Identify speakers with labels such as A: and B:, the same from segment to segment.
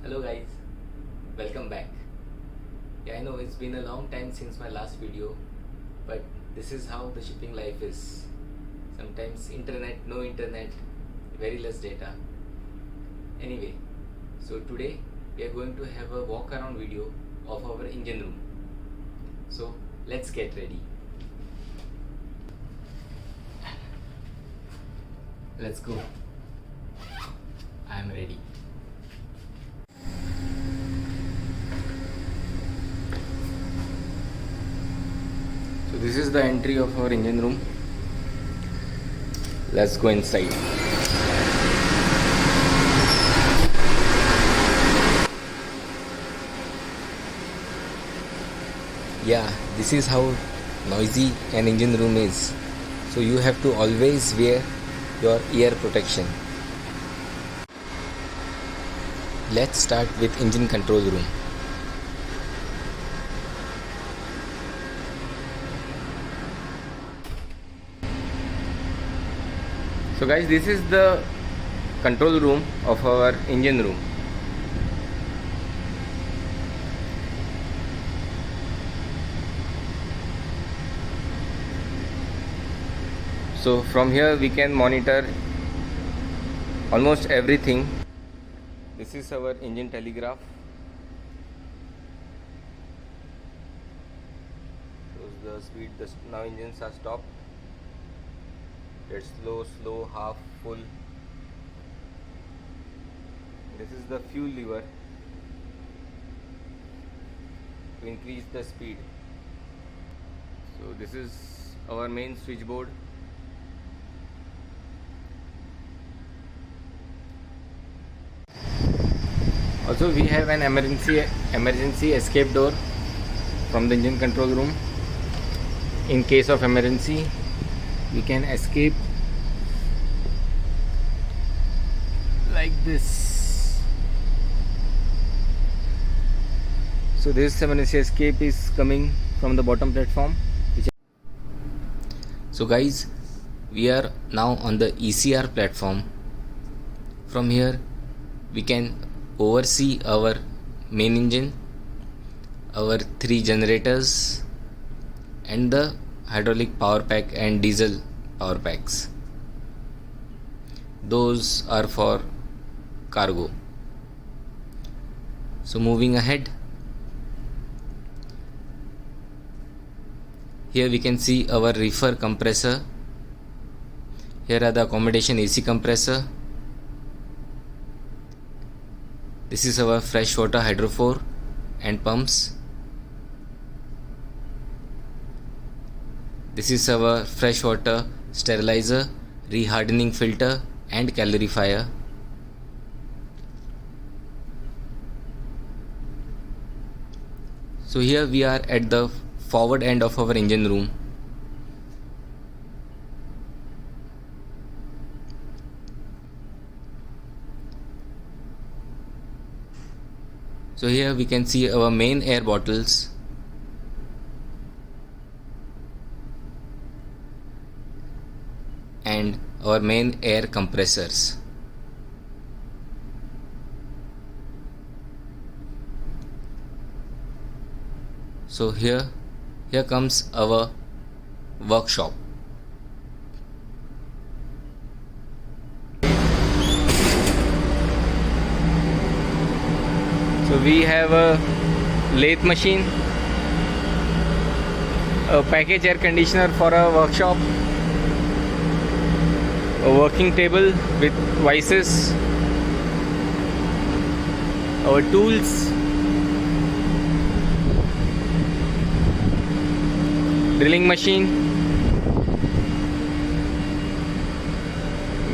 A: Hello guys, welcome back. Yeah, I know it's been a long time since my last video, but this is how the shipping life is. Sometimes internet, no internet, very less data. Anyway, so today we are going to have a walk around video of our engine room. So let's get ready. Let's go. I am ready. So this is the entry of our engine room. Let's go inside. Yeah, this is how noisy an engine room is. So you have to always wear your ear protection. Let's start with engine control room. So guys, this is the control room of our engine room. So from here we can monitor almost everything. This is our engine telegraph. Shows the speed. Now engines are stopped. It's slow, half, full. This is the fuel lever to increase the speed. So this is our main switchboard. Also we have an emergency escape door from the engine control room. In case of emergency, we can escape like this. So this emergency escape is coming from the bottom platform. So guys, we are now on the ECR platform. From here we can oversee our main engine, our 3 generators, and the hydraulic power pack and diesel power packs. Those are for cargo. So moving ahead, here we can see our reefer compressor. Here are the accommodation AC compressor. This is our freshwater hydrophore and pumps. This is our freshwater sterilizer, rehardening filter and calorifier. So here we are at the forward end of our engine room. So here we can see our main air bottles. And our main air compressors. So here comes our workshop. So we have a lathe machine, a package air conditioner for a workshop, a working table with vices, our tools, drilling machine,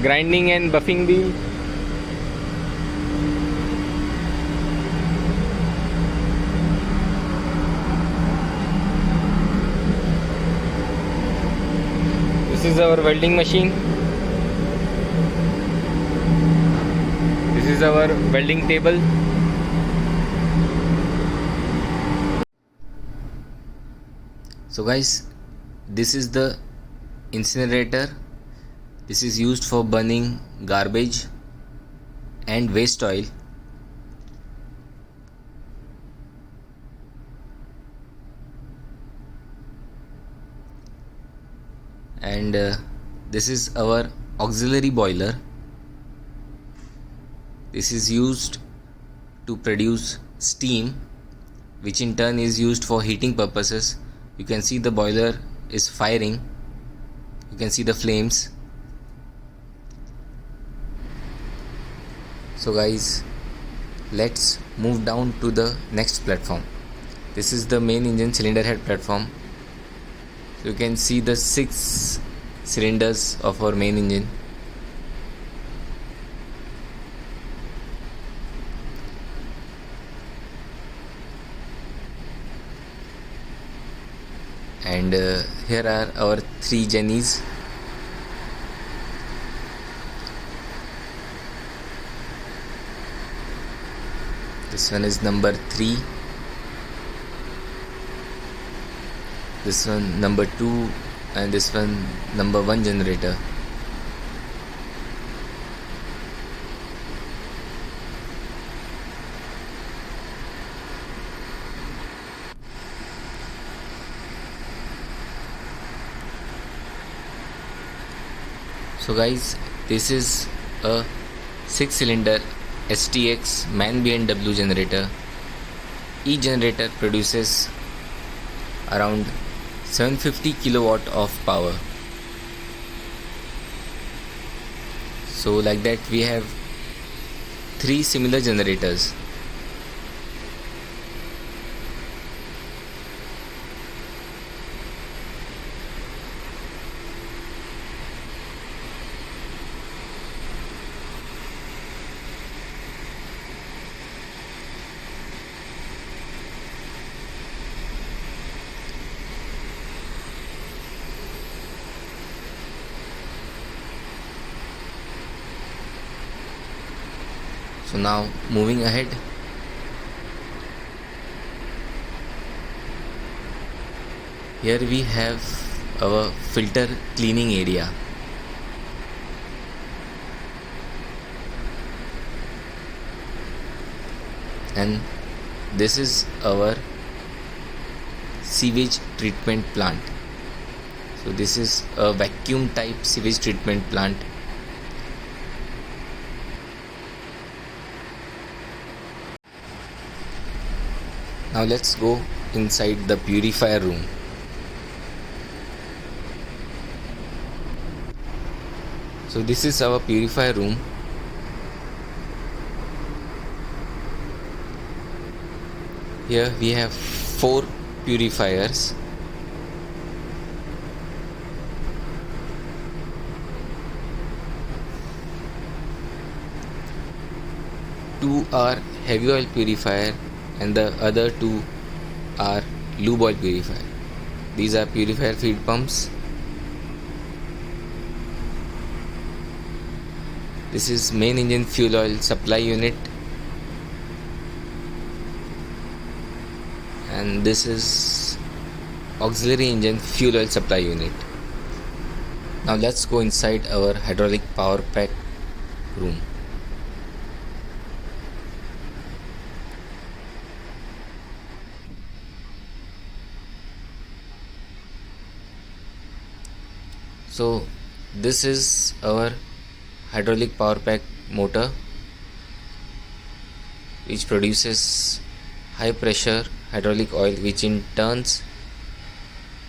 A: grinding and buffing wheel, this is our welding machine. This is our welding table. So guys, this is the incinerator. This is used for burning garbage and waste oil. and this is our auxiliary boiler. This is used to produce steam, which in turn is used for heating purposes. You can see the boiler is firing. You can see the flames. So guys, let's move down to the next platform. This is the main engine cylinder head platform. So you can see the 6 cylinders of our main engine. And here are our 3 jennies. This one is number 3, this one number 2, and this one number 1 generator. So guys, this is a 6-cylinder STX MAN B&W generator. Each generator produces around 750 kilowatt of power. So like that we have 3 similar generators. So now moving ahead, here we have our filter cleaning area. And this is our sewage treatment plant. So this is a vacuum type sewage treatment plant. Now let's go inside the purifier room. So this is our purifier room. Here we have 4 purifiers. Two are heavy oil purifier and the other 2 are lube oil purifier. These are purifier feed pumps. This is main engine fuel oil supply unit, and this is auxiliary engine fuel oil supply unit. Now let's go inside our hydraulic power pack room. So this is our hydraulic power pack motor, which produces high pressure hydraulic oil, which in turns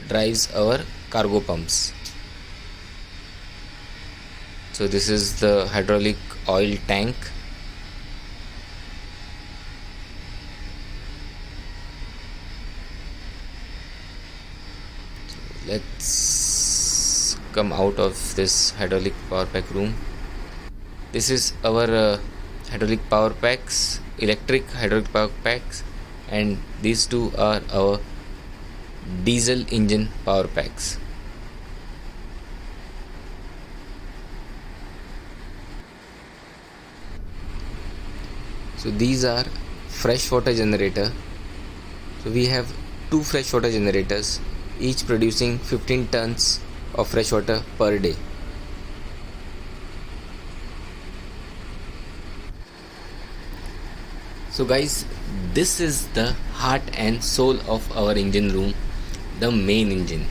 A: drives our cargo pumps. So this is the hydraulic oil tank. Let's come out of this hydraulic power pack room. This is our hydraulic power packs, electric hydraulic power packs, and these 2 are our diesel engine power packs. So these are freshwater generator. So we have 2 freshwater generators, each producing 15 tons of fresh water per day. So guys, this is the heart and soul of our engine room, the main engine.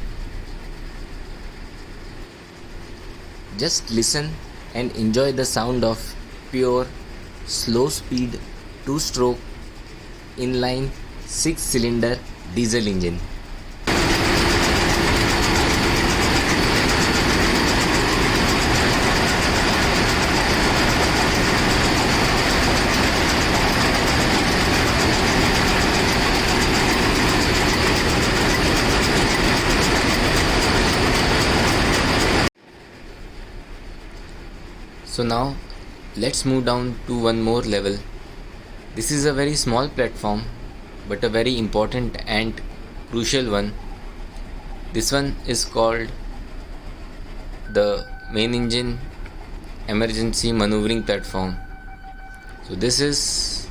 A: Just listen and enjoy the sound of pure, slow speed, 2-stroke, inline, 6-cylinder diesel engine. So now let's move down to one more level. This is a very small platform but a very important and crucial one. This one is called the main engine emergency maneuvering platform. So this is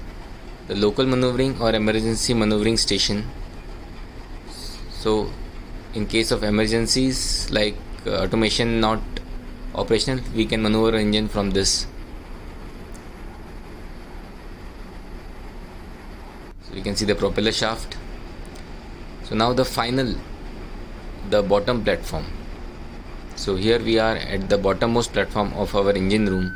A: the local maneuvering or emergency maneuvering station. So in case of emergencies like automation not operational, we can maneuver engine from this. So you can see the propeller shaft. So now the bottom platform. So here we are at the bottommost platform of our engine room.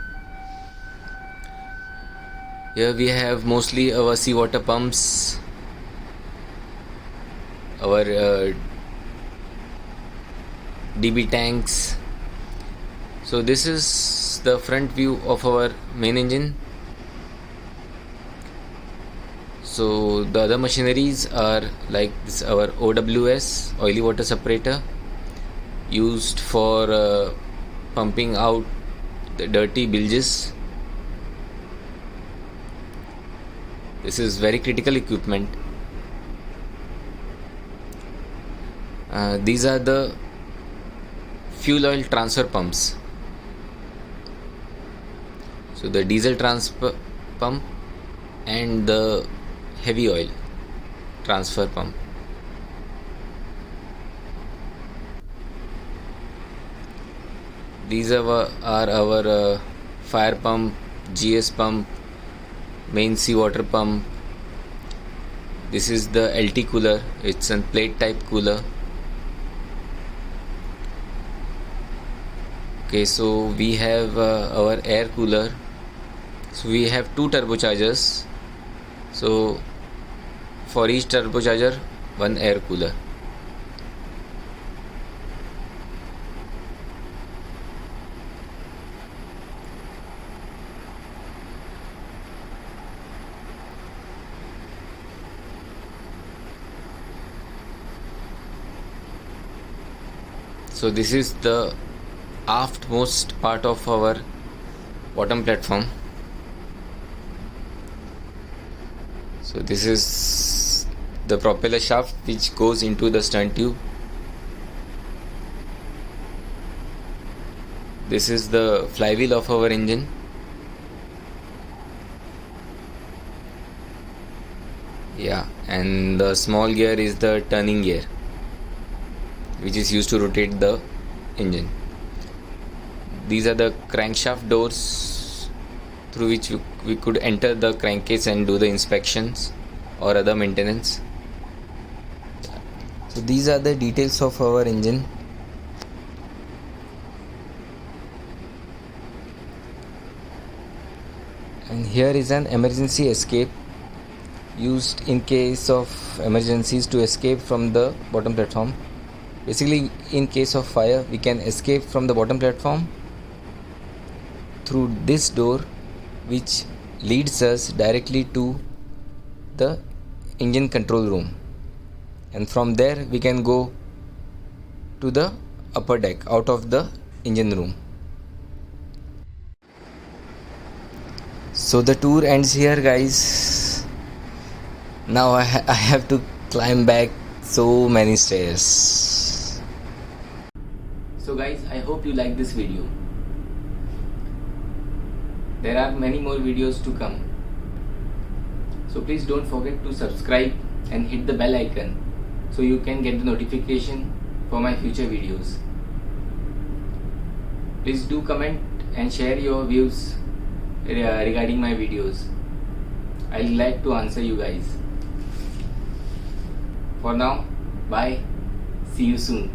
A: Here we have mostly our seawater pumps, our DB tanks. So this is the front view of our main engine. So the other machineries are like this, our OWS, oily water separator, used for pumping out the dirty bilges. This is very critical equipment. These are the fuel oil transfer pumps. So the diesel transfer pump and the heavy oil transfer pump. These are our fire pump, GS pump, main seawater pump. This is the LT cooler. It's a plate type cooler. Okay, so we have our air cooler. So we have 2 turbochargers. So for each turbocharger, 1 air cooler. So this is the aftmost part of our bottom platform. So this is the propeller shaft which goes into the stern tube. This is the flywheel of our engine. Yeah, and the small gear is the turning gear, which is used to rotate the engine. These are the crankshaft doors through which we could enter the crankcase and do the inspections or other maintenance. So these are the details of our engine. And here is an emergency escape used in case of emergencies to escape from the bottom platform. Basically, in case of fire, we can escape from the bottom platform through this door, which leads us directly to the engine control room, and from there we can go to the upper deck out of the engine room. So the tour ends here, guys. Now I have to climb back so many stairs. So guys, I hope you like this video. There are many more videos to come. So please don't forget to subscribe and hit the bell icon so you can get the notification for my future videos. Please do comment and share your views regarding my videos. I'll like to answer you guys. For now, bye. See you soon.